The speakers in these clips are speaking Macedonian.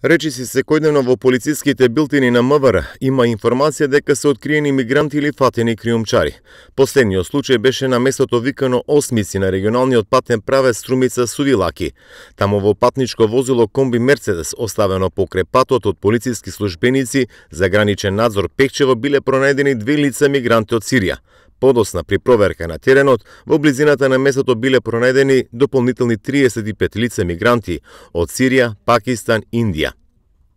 Речиси секојдневно во полициските билтини на МВР има информација дека се откриени мигранти или фатени криумчари. Последниот случај беше на местото викано Осмици на регионалниот патен правец Струмица-Сувилаки. Таму во патничко возило комби Мерцедес оставено покрај патот од полициски службеници за граничен надзор Пекчево биле пронајдени 2 лица мигранти од Сирија. Подосна при проверка на теренот, во близината на местото биле пронајдени дополнителни 35 лица мигранти од Сирија, Пакистан, Индија.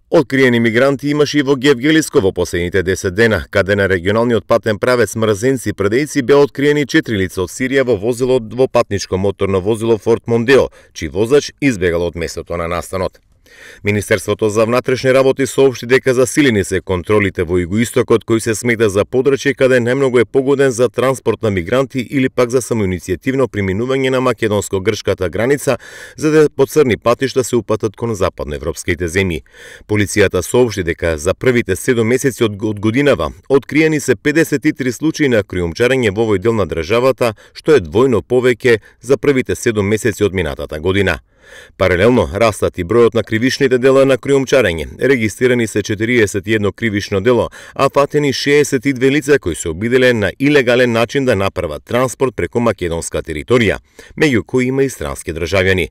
Откриени мигранти имаше и во Гевгелиско во последните 10 дена, каде на регионалниот патен правец Мрзенци-Предејци беа откриени 4 лица од Сирија во возило двопатничко моторно возило Форд Мондео, чиј возач избегал од местото на настанот. Министерството за внатрешни работи соопшти дека засилени се контролите во Југоистокот, кој се смета за подрачје каде најмногу е погоден за транспорт на мигранти или пак за самоиницијативно преминување на македонско-грчката граница, за да по црни патишта се упатат кон западноевропските земји. Полицијата соопшти дека за првите 7 месеци од годинава откриени се 53 случаи на криумчарење во овој дел на државата, што е двојно повеќе за првите 7 месеци од минатата година. Паралелно растат и бројот на кривичните дела на криумчарење. Регистрирани се 41 кривично дело, а фатени 62 лица кои се обиделе на илегален начин да направат транспорт преку македонска територија, меѓу кои има и странски државјани.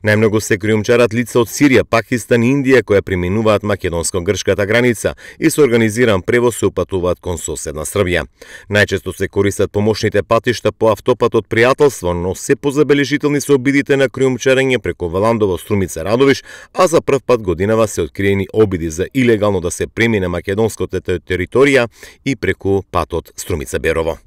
Најмногу се криумчарат лица од Сирија, Пакистан и Индија кои преминуваат македонско-грчката граница и со организиран превоз се упатуваат кон соседна Србија. Најчесто се користат помошните патишта по автопатот Пријателство, но се позабележителни се обидите на криумчарење преку Валандово, Струмица, Радовиш, а за прв пат годинава се откриени обиди за илегално да се премине македонската територија и преку патот Струмица-Берово.